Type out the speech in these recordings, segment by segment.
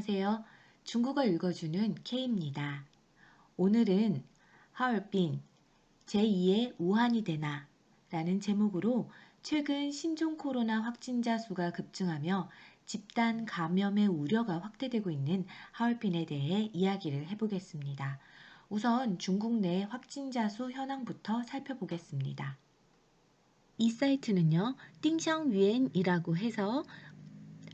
안녕하세요. 중국어 읽어주는 K입니다. 오늘은 하얼빈 제2의 우한이 되나 라는 제목으로 최근 신종 코로나 확진자 수가 급증하며 집단 감염의 우려가 확대되고 있는 하얼빈에 대해 이야기를 해보겠습니다. 우선 중국 내 확진자 수 현황부터 살펴보겠습니다. 이 사이트는요, 띵샹유엔이라고 해서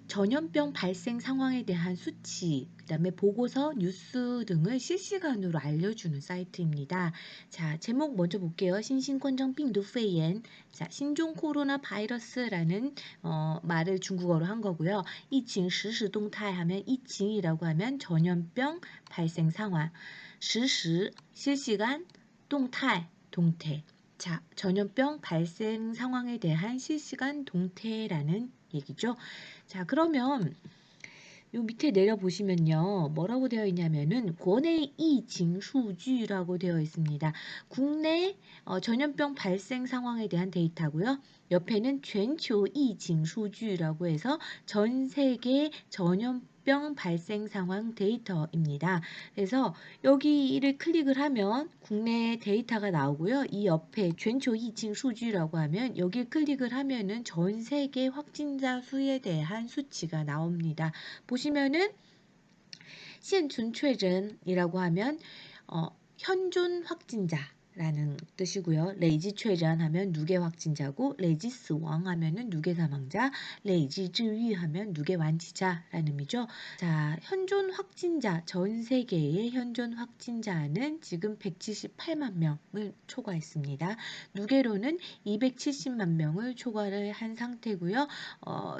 전염병 발생 상황에 대한 수치, 그다음에 보고서, 뉴스 등을 실시간으로 알려주는 사이트입니다. 자, 제목 먼저 볼게요. 신신권정病毒肺炎. 자, 신종 코로나 바이러스라는 말을 중국어로 한 거고요. 이징实时动态 하면 이징이라고 하면 전염병 발생 상황,实时 실시간, 동태 동태. 자, 전염병 발생 상황에 대한 실시간 동태라는 얘기죠. 자, 그러면 요 밑에 내려보시면요. 뭐라고 되어 있냐면은 국내 이징 수주라고 되어 있습니다. 국내 전염병 발생 상황에 대한 데이터고요. 옆에는全球 이징 수주라고 해서 전 세계 전염병 발생 상황 데이터입니다. 그래서 여기를 클릭을 하면 국내 데이터가 나오고요. 이 옆에 全球 이징 수주라고 하면 여기 클릭을 하면은 전 세계 확진자 수에 대한 수치가 나옵니다. 보시면은 现存 确诊이라고 하면 현존 확진자라는 뜻이고요. 累计 确诊하면 누계 확진자고 累计 死亡하면은 누계 사망자, 累计 治愈하면 누계 완치자라는 의미죠. 자, 현존 확진자, 전 세계의 현존 확진자는 지금 178만 명을 초과했습니다. 누계로는 270만 명을 초과를 한 상태고요.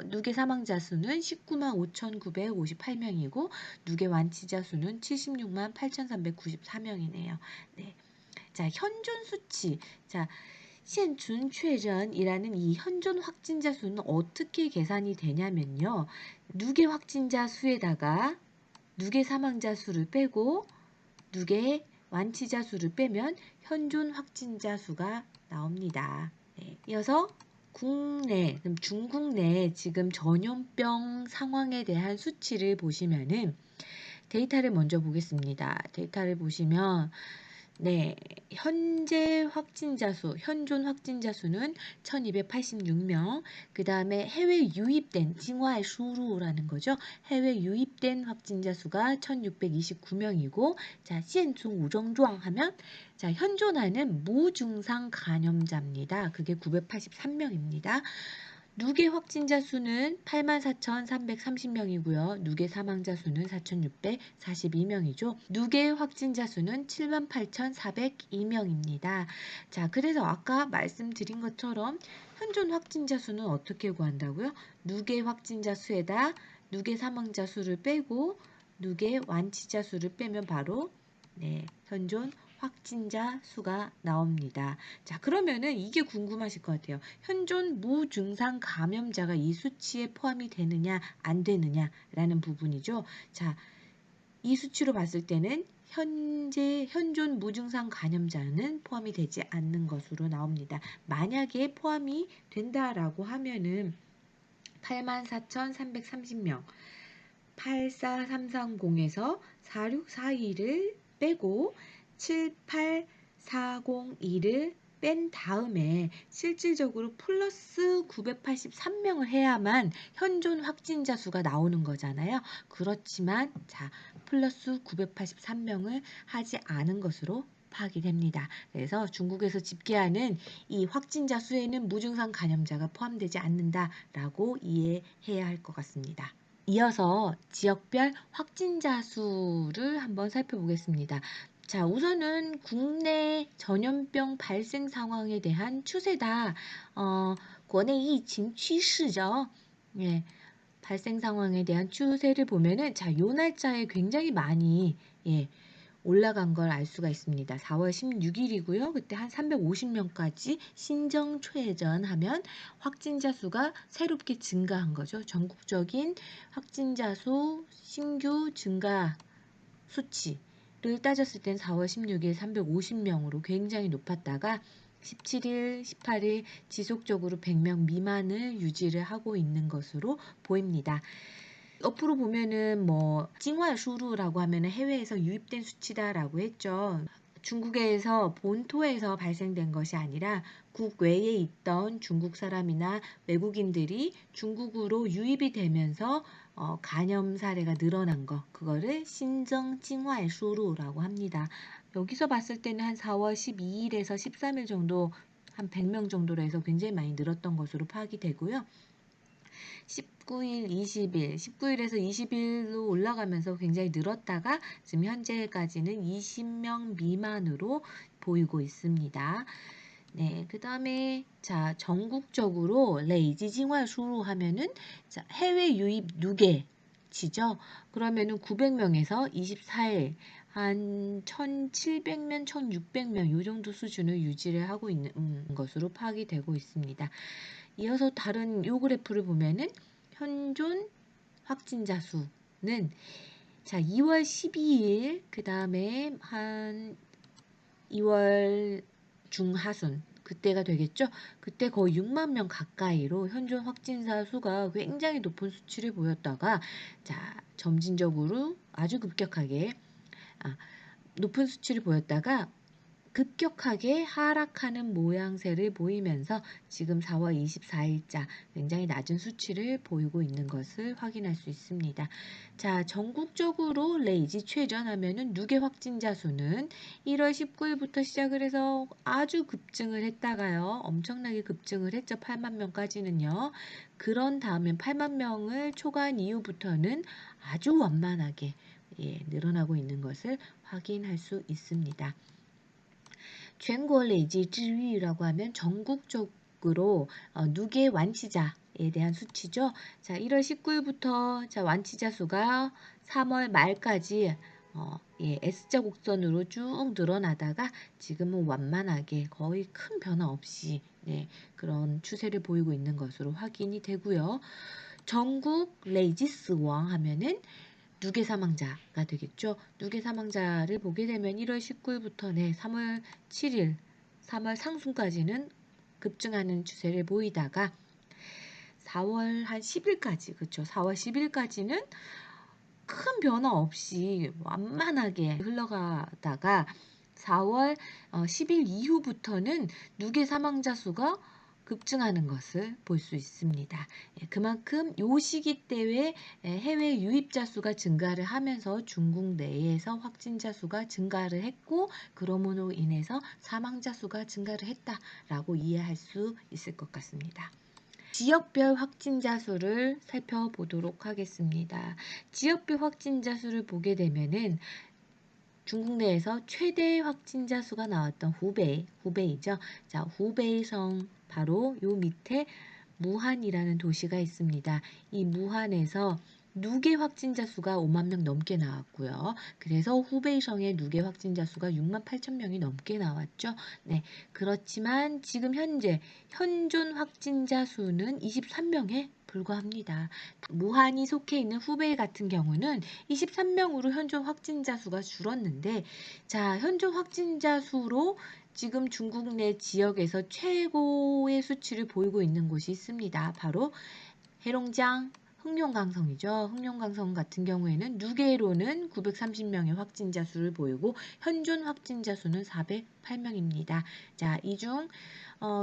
누계 사망자 수는 19만 5,958명이고 누계 완치자 수는 76만 8,394명이네요. 네. 자, 현존 수치. 자, 现存 确诊이라는 이 현존 확진자 수는 어떻게 계산이 되냐면요. 누계 확진자 수에다가 누계 사망자 수를 빼고 누계 완치자 수를 빼면 현존 확진자 수가 나옵니다. 네. 이어서 국내, 그럼 중국 내 지금 전염병 상황에 대한 수치를 보시면은 데이터를 먼저 보겠습니다. 데이터를 보시면 네, 현재 확진자 수, 현존 확진자 수는 1286명, 그 다음에 해외 유입된, 징와이 수루라는 거죠. 해외 유입된 확진자 수가 1629명이고, 자, 시엔충 우정状 하면, 자, 현존하는 무증상 감염자입니다. 그게 983명입니다. 누계 확진자 수는 84,330명이고요. 누계 사망자 수는 4,642명이죠. 누계 확진자 수는 78,402명입니다. 자, 그래서 아까 말씀드린 것처럼 현존 확진자 수는 어떻게 구한다고요? 누계 확진자 수에다 누계 사망자 수를 빼고 누계 완치자 수를 빼면 바로 현존 확진자 수가 나옵니다. 자, 그러면은 이게 궁금하실 것 같아요. 현존 무증상 감염자가 이 수치에 포함이 되느냐 안 되느냐라는 부분이죠. 자, 이 수치로 봤을 때는 현재 현존 무증상 감염자는 포함이 되지 않는 것으로 나옵니다. 만약에 포함이 된다라고 하면은 84,330명 84330에서 4642를 빼고 78402를 뺀 다음에 실질적으로 플러스 983명을 해야만 현존 확진자 수가 나오는 거잖아요. 그렇지만 자, 플러스 983명을 하지 않은 것으로 파악이 됩니다. 그래서 중국에서 집계하는 이 확진자 수에는 무증상 감염자가 포함되지 않는다라고 이해해야 할 것 같습니다. 이어서 지역별 확진자 수를 한번 살펴보겠습니다. 자, 우선은 국내 전염병 발생 상황에 대한 추세다. 국내疫情 趋势죠. 예, 발생 상황에 대한 추세를 보면은 자, 요 날짜에 굉장히 많이 올라간 걸 알 수가 있습니다. 4월 16일이고요. 그때 한 350명까지 신정 최전하면 확진자 수가 새롭게 증가한 거죠. 전국적인 확진자 수 신규 증가 수치를 따졌을 땐 4월 16일 350명으로 굉장히 높았다가 17일, 18일 지속적으로 100명 미만을 유지를 하고 있는 것으로 보입니다. 옆으로 보면은 뭐 징화수루라고 하면은 해외에서 유입된 수치다라고 했죠. 중국에서 본토에서 발생된 것이 아니라 국외에 있던 중국 사람이나 외국인들이 중국으로 유입이 되면서 감염 사례가 늘어난 거, 그거를 신정 징화수루라고 합니다. 여기서 봤을 때는 한 4월 12일에서 13일 정도, 한 100명 정도로 해서 굉장히 많이 늘었던 것으로 파악이 되고요. 19일, 20일, 19일에서 20일로 올라가면서 굉장히 늘었다가 지금 현재까지는 20명 미만으로 보이고 있습니다. 네, 그 다음에 자 전국적으로 레이지 징화 수로 하면은 자, 해외 유입 누계치죠. 그러면은 900명에서 24일 한 1,700명, 1,600명 이 정도 수준을 유지를 하고 있는 것으로 파악이 되고 있습니다. 이어서 다른 요 그래프를 보면은 현존 확진자 수는 자 2월 12일 그 다음에 한 2월 중하순 그때가 되겠죠. 그때 거의 6만 명 가까이로 현존 확진자 수가 굉장히 높은 수치를 보였다가 자 점진적으로 아주 급격하게 높은 수치를 보였다가 급격하게 하락하는 모양새를 보이면서 지금 4월 24일자 굉장히 낮은 수치를 보이고 있는 것을 확인할 수 있습니다. 자, 전국적으로 레이지 최전하면은 누계 확진자 수는 1월 19일부터 시작을 해서 아주 급증을 했다가요. 엄청나게 급증을 했죠. 8만 명까지는요. 그런 다음에 8만 명을 초과한 이후부터는 아주 완만하게 늘어나고 있는 것을 확인할 수 있습니다. 全国累计治愈라고 하면 전국적으로 누계 완치자에 대한 수치죠. 자, 1월 19일부터 자, 완치자 수가 3월 말까지 S자 곡선으로 쭉 늘어나다가 지금은 완만하게 거의 큰 변화 없이 그런 추세를 보이고 있는 것으로 확인이 되고요. 전국 레이지스왕 하면은 누계 사망자가 되겠죠. 누계 사망자를 보게 되면 1월 19일부터 3월 7일, 3월 상순까지는 급증하는 추세를 보이다가 4월 한 10일까지, 그렇죠. 4월 10일까지는 큰 변화 없이 완만하게 흘러가다가 4월 10일 이후부터는 누계 사망자 수가 급증하는 것을 볼 수 있습니다. 그만큼 요 시기 때에 해외 유입자 수가 증가를 하면서 중국 내에서 확진자 수가 증가를 했고 그러므로 인해서 사망자 수가 증가를 했다라고 이해할 수 있을 것 같습니다. 지역별 확진자 수를 살펴보도록 하겠습니다. 지역별 확진자 수를 보게 되면은 중국 내에서 최대 확진자 수가 나왔던 후베이죠. 자, 후베이성 바로 요 밑에 무한이라는 도시가 있습니다. 이 무한에서 누계 확진자 수가 5만 명 넘게 나왔고요. 그래서 후베이성의 누계 확진자 수가 6만 8천 명이 넘게 나왔죠. 네, 그렇지만 지금 현재 현존 확진자 수는 23명에 불과합니다. 무한이 속해 있는 후베이 같은 경우는 23명으로 현존 확진자 수가 줄었는데 자, 현존 확진자 수로 지금 중국 내 지역에서 최고의 수치를 보이고 있는 곳이 있습니다. 바로 해롱장 흑룡강성이죠. 흑룡강성 같은 경우에는 누계로는 930명의 확진자 수를 보이고 현존 확진자 수는 408명입니다. 자, 이 중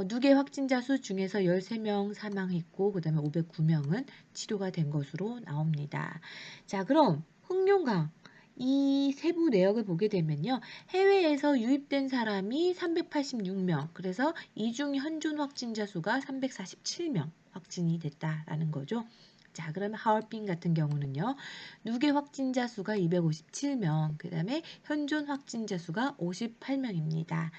누계 확진자 수 중에서 13명 사망했고 그 다음에 509명은 치료가 된 것으로 나옵니다. 자, 그럼 흑룡강 이 세부 내역을 보게 되면요. 해외에서 유입된 사람이 386명, 그래서 이 중 현존 확진자 수가 347명 확진이 됐다라는 거죠. 자, 그러면 하얼빈 같은 경우는요. 누계 확진자 수가 257명, 그 다음에 현존 확진자 수가 58명입니다.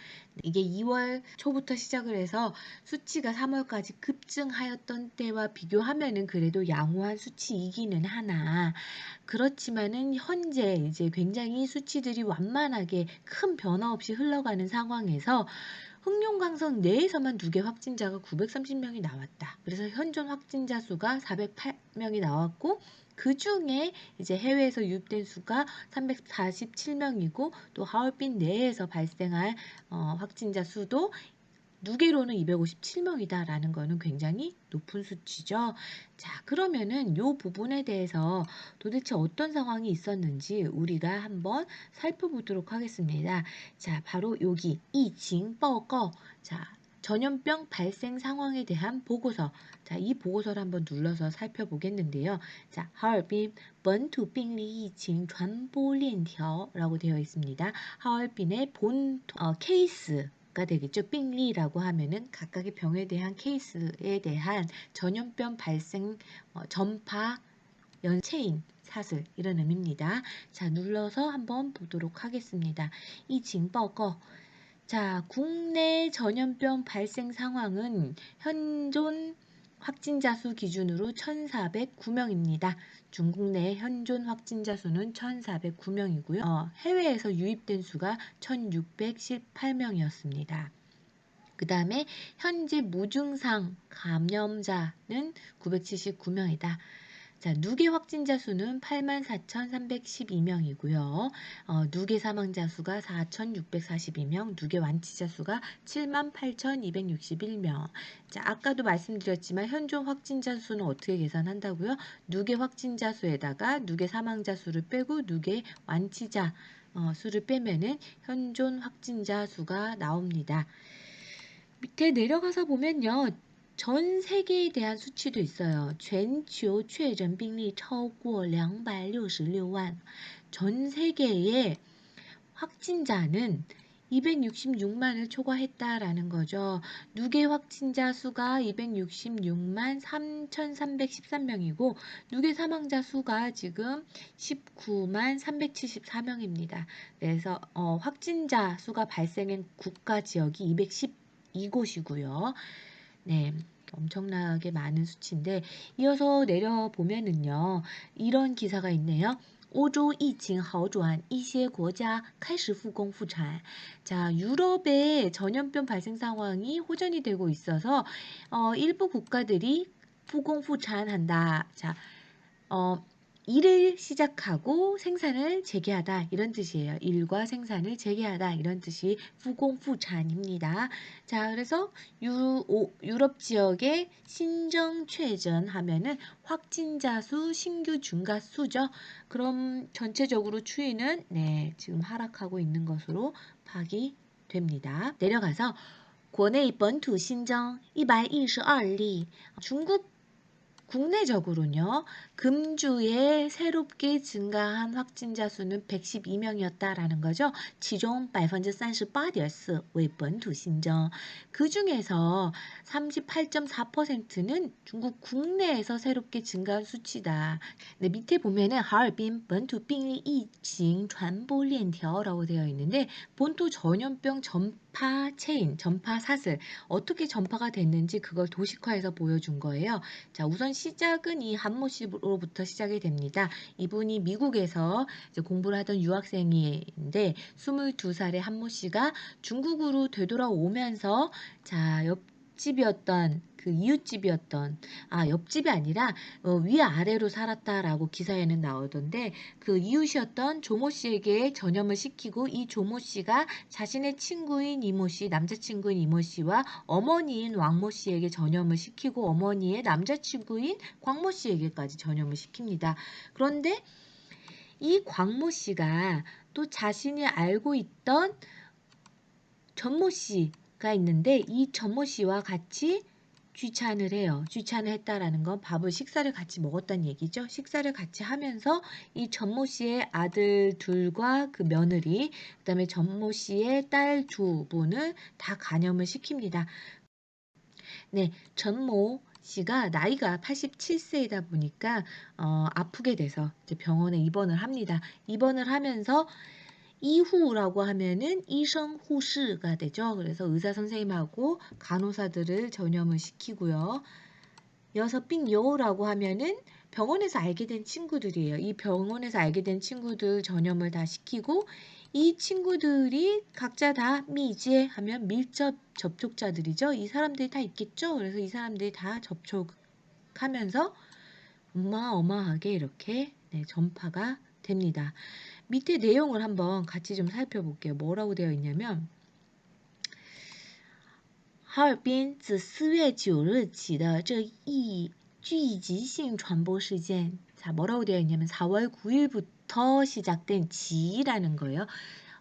이게 2월 초부터 시작을 해서 수치가 3월까지 급증하였던 때와 비교하면은 그래도 양호한 수치이기는 하나 그렇지만은 현재 이제 굉장히 수치들이 완만하게 큰 변화 없이 흘러가는 상황에서 흑룡강성 내에서만 누계 확진자가 930명이 나왔다. 그래서 현존 확진자 수가 408명이 나왔고 그 중에 이제 해외에서 유입된 수가 347명이고 또 하얼빈 내에서 발생할 확진자 수도 누계로는 257명이다 라는 거는 굉장히 높은 수치죠. 자, 그러면은 요 부분에 대해서 도대체 어떤 상황이 있었는지 우리가 한번 살펴보도록 하겠습니다. 자, 바로 여기 이징报告. 자, 전염병 발생 상황에 대한 보고서. 자, 이 보고서를 한번 눌러서 살펴보겠는데요. 자, 하얼빈 본토病例 疫情 传播 链条라고 되어 있습니다. 하얼빈의 본토 케이스가 되겠죠.病例라고 하면은 각각의 병에 대한 케이스에 대한 전염병 발생 전파 연체인 사슬 이런 의미입니다. 자, 눌러서 한번 보도록 하겠습니다. 이징报告. 자, 국내 전염병 발생 상황은 현존 확진자 수 기준으로 1,409명입니다. 중국 내 현존 확진자 수는 1,409명이고요. 해외에서 유입된 수가 1,618명이었습니다. 그 다음에 현재 무증상 감염자는 979명이다. 자, 누계 확진자 수는 84,312명이고요. 누계 사망자 수가 4,642명, 누계 완치자 수가 78,261명. 자, 아까도 말씀드렸지만 현존 확진자 수는 어떻게 계산한다고요? 누계 확진자 수에다가 누계 사망자 수를 빼고 누계 완치자 수를 빼면은 현존 확진자 수가 나옵니다. 밑에 내려가서 보면요. 전 세계에 대한 수치도 있어요. 全球确诊病例超过266万. 전 세계의 확진자는 266만을 초과했다라는 거죠. 누계 확진자 수가 266만 3,313명이고 누계 사망자 수가 지금 19만 374명입니다. 그래서 확진자 수가 발생한 국가 지역이 212곳이고요. 네, 엄청나게 많은 수치인데 이어서 내려보면은요. 이런 기사가 있네요. 欧洲疫情好转，一些国家开始复工复产. 자, 유럽의 전염병 발생 상황이 호전이 되고 있어서 일부 국가들이复工复产한다. 자, 일을 시작하고 생산을 재개하다 이런 뜻이에요. 일과 생산을 재개하다 이런 뜻이复工复产입니다. 자, 그래서 유럽 지역의 신정确诊 하면은 확진자 수, 신규 증가 수죠. 그럼 전체적으로 추이는 지금 하락하고 있는 것으로 파악이 됩니다. 내려가서 国内本土新增112例. 중국 국내적으로는요. 금주에 새롭게 증가한 확진자 수는 112명이었다라는 거죠. 其中 38.4%为本土新增. 그 중에서 38.4%는 중국 국내에서 새롭게 증가한 수치다. 네, 밑에 보면은 하얼빈 본토病例 疫情 传播链条라고 되어 있는데 본토 전염병 전파 체인, 전파 사슬 어떻게 전파가 됐는지 그걸 도식화해서 보여준 거예요. 자, 우선 시작은 이 한모 씨로부터 시작이 됩니다. 이분이 미국에서 이제 공부를 하던 유학생인데 22살의 한모 씨가 중국으로 되돌아오면서 자, 옆집이었던 그 이웃집이었던 옆집이 아니라 위아래로 살았다라고 기사에는 나오던데 그 이웃이었던 조모 씨에게 전염을 시키고 이 조모 씨가 자신의 친구인 이모 씨, 남자친구인 이모 씨와 어머니인 왕모 씨에게 전염을 시키고 어머니의 남자친구인 광모 씨에게까지 전염을 시킵니다. 그런데 이 광모 씨가 또 자신이 알고 있던 전모 씨가 있는데 이 전모 씨와 같이聚餐을 해요.聚餐을 했다라는 건 식사를 같이 먹었다는 얘기죠. 식사를 같이 하면서 이 전모 씨의 아들 둘과 그 며느리, 그다음에 전모 씨의 딸 두 분을 다 감염을 시킵니다. 네, 전모 씨가 나이가 87세이다 보니까 아프게 돼서 이제 병원에 입원을 합니다. 입원을 하면서 이후라고 하면은 이성护士가 되죠. 그래서 의사 선생님하고 간호사들을 전염을 시키고요. 이어서 빙요라고 하면은 병원에서 알게 된 친구들이에요. 이 병원에서 알게 된 친구들 전염을 다 시키고 이 친구들이 각자 다 미제 하면 밀접 접촉자들이죠. 이 사람들이 다 있겠죠. 그래서 이 사람들이 다 접촉하면서 어마어마하게 이렇게 전파가 됩니다. 밑에 내용을 한번 같이 좀 살펴볼게요. 뭐라고 되어 있냐면 哈尔滨自4月9日起的这一聚集性传播事件. 자, 뭐라고 되어 있냐면 4월 9일부터 시작된 지라는 거예요.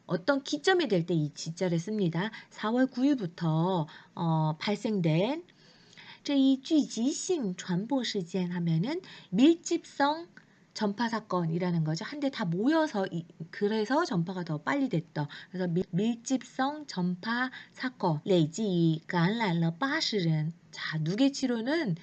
어떤 기점이 될 때 이 지자를 씁니다. 4월 9일부터 발생된 这一聚集性传播事件 하면은 밀집성 전파 사건이라는 거죠. 한데 다 모여서 그래서 전파가 더 빨리 됐다. 그래서 밀집성 전파 사건. 累计感染了80人. 자, 누계 치료는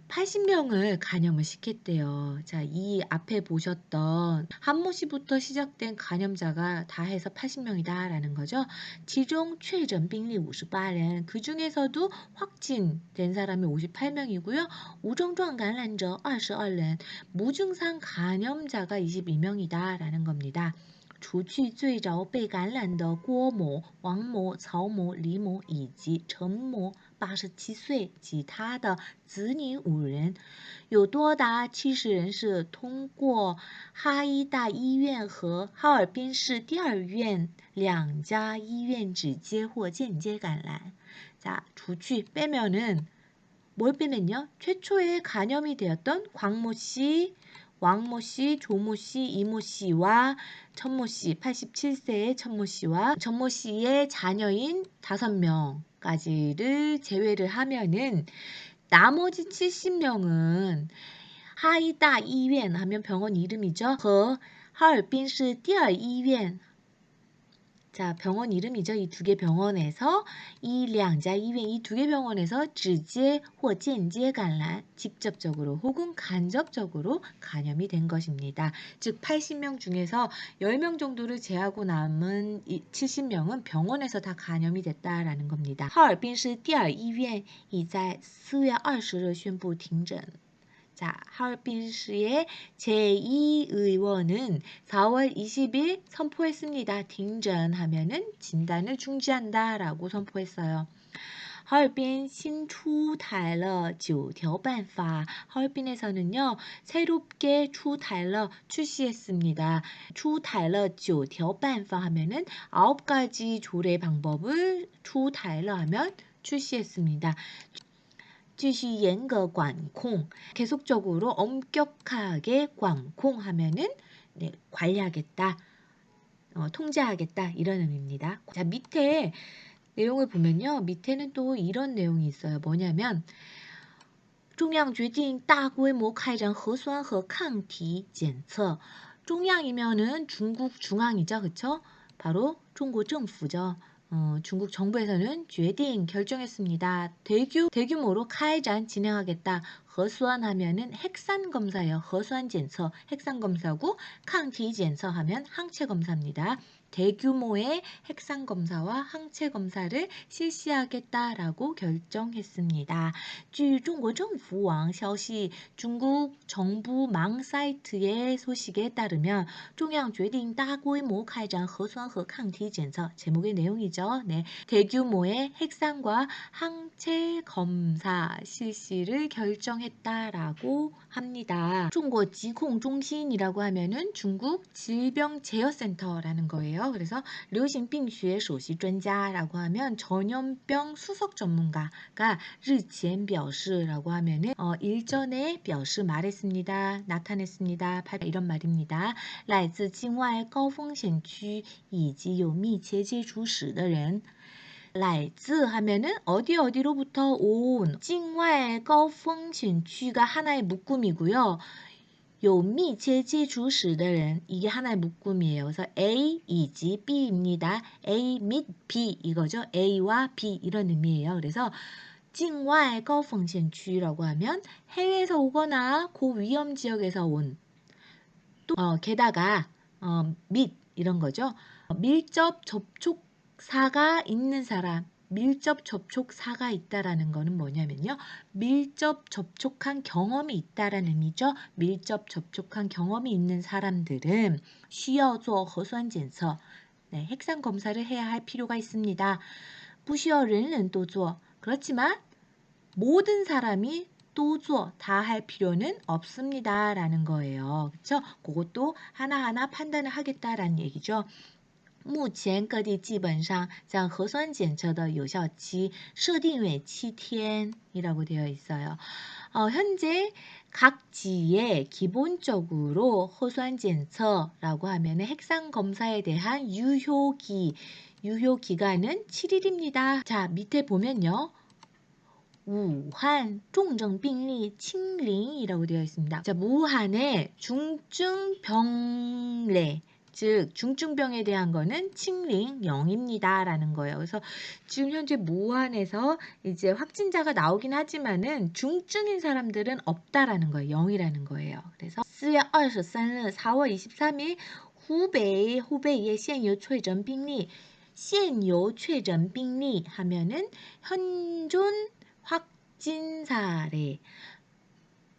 80명을 감염을 시켰대요. 자, 이 앞에 보셨던 한모씨부터 시작된 감염자가 다 해서 80명이다 라는 거죠. 지종 최전病例 58人. 그 중에서도 확진된 사람이 58명이고요. 우症状感染者 22人. 무증상 감염자가 22명이다 라는 겁니다. 除去最早被感染的郭某、王某、曹某、李某以及陈某87岁及他的子女5人，有多达70人是通过哈医大医院和哈尔滨市第二院2家医院直接或间接感染. 자, 除去 빼면은 뭘 빼면요? 최초에 감염이 되었던 광모 씨, 왕모 씨, 조모 씨, 이모 씨와 천모 씨, 87세의 천모 씨와 천모 씨의 자녀인 5명까지를 제외를 하면은 나머지 70명은 하이다医院 하면 병원 이름이죠. 和 하얼빈시 第二医院 자, 병원 이름이죠. 이 두 개 병원에서 이 2家医院 이 두 개 병원에서 直接或间接感染 직접적으로 혹은 간접적으로 감염이 된 것입니다. 즉 80명 중에서 10명 정도를 제하고 남은 70명은 병원에서 다 감염이 됐다라는 겁니다. 哈尔滨市第二医院已在4月20日宣布停诊. 자, 하얼빈시의 제2의원은 4월 20일 선포했습니다. 딩전 하면은 진단을 중지한다 라고 선포했어요. 하얼빈 신추달러 9条 办法. 하얼빈에서는요, 새롭게 추달러 출시했습니다. 추달러 9条 办法 하면은 9가지 조례 방법을 추달러 하면 출시했습니다. 继续严格管控, 계속적으로 엄격하게 관콩하면은 네, 관리하겠다, 통제하겠다 이런 의미입니다. 자, 밑에 내용을 보면요, 밑에는 또 이런 내용이 있어요. 뭐냐면 中央决定大规模开展核酸和抗体检测. 중앙이면은 중국 중앙이죠, 그렇죠? 바로 중국 정부죠. 중국 정부에서는 决定 결정했습니다. 대규모로 카이잔 진행하겠다.核酸 하면은 핵산 검사예요. 核酸 检测 핵산 검사고,抗体 检测 하면 항체 검사입니다. 대규모의 핵산 검사와 항체 검사를 실시하겠다라고 결정했습니다. 据中国政府网消息, 중국 정부망 사이트의 소식에 따르면 中央决定大规模开展核酸和抗体检测. 제목의 내용이죠. 네, 대규모의 핵산과 항체 검사 실시를 결정했다라고 합니다. 중국疾控中心이라고 하면은 중국 질병제어센터라는 거예요. 그래서 流行病学首席专家라고 하면 전염병 수석 전문가가 日前表示라고 하면은 일전에 表示 말했습니다. 나타냈습니다. 이런 말입니다. 来自境外高风险区以及有密切接触史的人. 来自 하면은 어디로부터 온, 境外高风险区가 하나의 묶음이고요. 有密切接触史的人, 이게 하나의 묶음이에요. 그래서 A以及 B입니다. A 및 B 이거죠. A와 B 이런 의미예요. 그래서 境外高风险区라고 하면 해외에서 오거나 고위험 지역에서 온, 또 게다가 및 이런 거죠. 밀접 접촉사가 있는 사람, 밀접 접촉사가 있다라는 거는 뭐냐면요, 밀접 접촉한 경험이 있다라는 의미죠. 밀접 접촉한 경험이 있는 사람들은 需要做核酸检测, 네, 핵산 검사를 해야 할 필요가 있습니다. 不需要人人都做, 그렇지만 모든 사람이 또 다 할 필요는 없습니다 라는 거예요. 그렇죠? 그것도 하나하나 판단을 하겠다라는 얘기죠. 目前各地基本上将核酸检测的有效期设定为 7天이라고 되어 있어요. 현재 각 지에 기본적으로核酸 检测라고 하면은 핵산 검사에 대한 유효 기간은 7일입니다. 자, 밑에 보면요. 우한 중증病例 清零이라고 되어 있습니다. 자, 무한의 중증병례, 즉 중증병에 대한 거는 칭링 0입니다 라는 거예요. 그래서 지금 현재 무한에서 이제 확진자가 나오긴 하지만은 중증인 사람들은 없다라는 거예요. 0이라는 거예요. 그래서 4월 23일 4월 23일 후베이의 现有确诊病例 现有确诊病例 하면은 현존 확진 사례,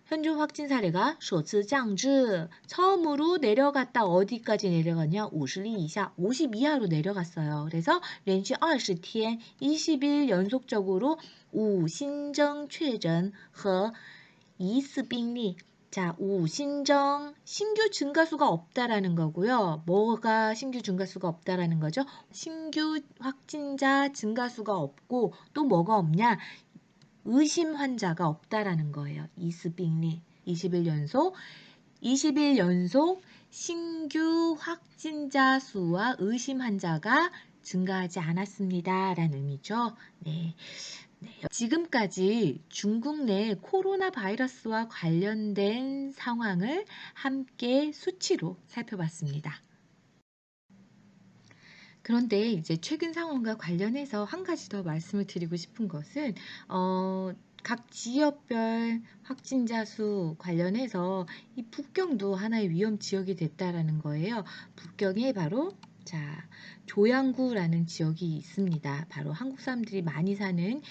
현존 확진 사례가 首次降至 처음으로 내려갔다. 어디까지 내려갔냐? 50리 이하, 50 이하로 내려갔어요. 그래서 连续 20天, 20일 연속적으로 우신정确诊 和 疑似病例. 자, 우신정, 신규 증가수가 없다라는 거고요. 뭐가 신규 증가수가 없다라는 거죠? 신규 확진자 증가수가 없고 또 뭐가 없냐? 의심 환자가 없다라는 거예요. 이스빙리 20일 연속 신규 확진자 수와 의심 환자가 증가하지 않았습니다. 라는 의미죠. 네. 지금까지 중국 내 코로나 바이러스와 관련된 상황을 함께 수치로 살펴봤습니다. 그런데 이제 최근 상황과 관련해서 한 가지 더 말씀을 드리고 싶은 것은 각 지역별 확진자 수 관련해서 이 북경도 하나의 위험 지역이 됐다라는 거예요. 북경에 바로 조양구라는 지역이 있습니다. 바로 한국 사람들이 많이 사는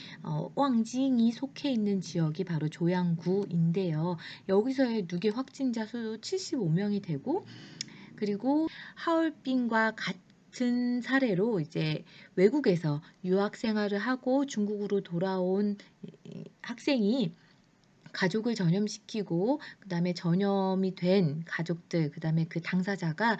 왕징이 속해 있는 지역이 바로 조양구인데요. 여기서의 누계 확진자 수도 75명이 되고 그리고 하얼빈과 같은 사례로 이제 외국에서 유학 생활을 하고 중국으로 돌아온 학생이 가족을 전염시키고 그다음에 전염이 된 가족들 그다음에 그 당사자가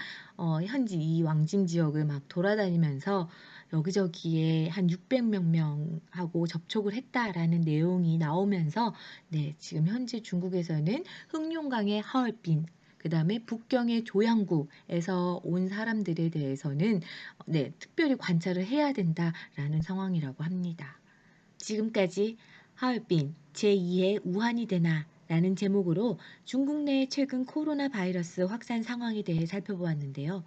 현지 이 왕징 지역을 막 돌아다니면서 여기저기에 한 600명하고 접촉을 했다라는 내용이 나오면서 지금 현재 중국에서는 흑룡강의 하얼빈 그다음에 북경의 조양구에서 온 사람들에 대해서는 특별히 관찰을 해야 된다라는 상황이라고 합니다. 지금까지 하얼빈 제2의 우한이 되나 라는 제목으로 중국 내 최근 코로나 바이러스 확산 상황에 대해 살펴보았는데요.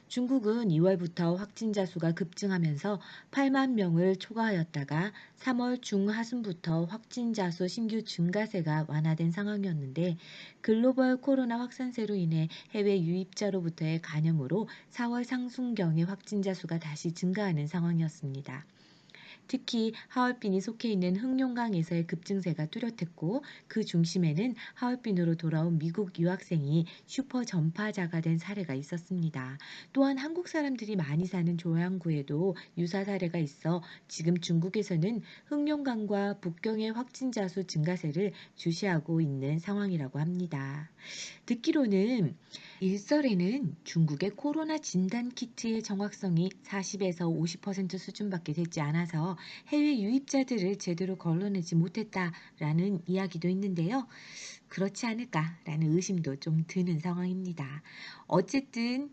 중국은 2월부터 확진자 수가 급증하면서 8만 명을 초과하였다가 3월 중하순부터 확진자 수 신규 증가세가 완화된 상황이었는데 글로벌 코로나 확산세로 인해 해외 유입자로부터의 감염으로 4월 상순경에 확진자 수가 다시 증가하는 상황이었습니다. 특히 하얼빈이 속해 있는 흑룡강에서의 급증세가 뚜렷했고 그 중심에는 하얼빈으로 돌아온 미국 유학생이 슈퍼 전파자가 된 사례가 있었습니다. 또한 한국 사람들이 많이 사는 조양구에도 유사 사례가 있어 지금 중국에서는 흑룡강과 북경의 확진자 수 증가세를 주시하고 있는 상황이라고 합니다. 듣기로는 일설에는 중국의 코로나 진단 키트의 정확성이 40에서 50% 수준밖에 되지 않아서 해외 유입자들을 제대로 걸러내지 못했다라는 이야기도 있는데요. 그렇지 않을까라는 의심도 좀 드는 상황입니다. 어쨌든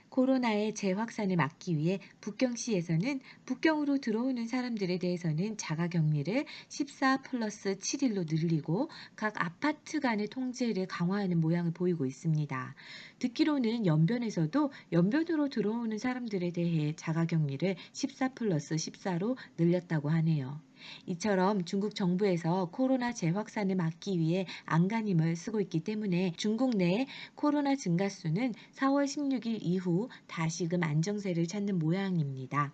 코로나의 재확산을 막기 위해 북경시에서는 북경으로 들어오는 사람들에 대해서는 자가격리를 14+7일로 늘리고 각 아파트 간의 통제를 강화하는 모양을 보이고 있습니다. 듣기로는 연변에서도 연변으로 들어오는 사람들에 대해 자가격리를 14+14로 늘렸다고 하네요. 이처럼 중국 정부에서 코로나 재확산을 막기 위해 안간힘을 쓰고 있기 때문에 중국 내 코로나 증가수는 4월 16일 이후 다시금 안정세를 찾는 모양입니다.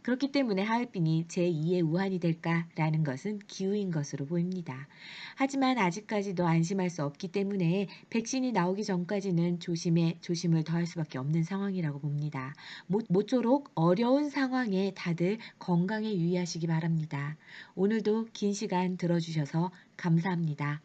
그렇기 때문에 하얼빈이 제2의 우한이 될까라는 것은 기우인 것으로 보입니다. 하지만 아직까지도 안심할 수 없기 때문에 백신이 나오기 전까지는 조심을 더할 수밖에 없는 상황이라고 봅니다. 모쪼록 어려운 상황에 다들 건강에 유의하시기 바랍니다. 오늘도 긴 시간 들어주셔서 감사합니다.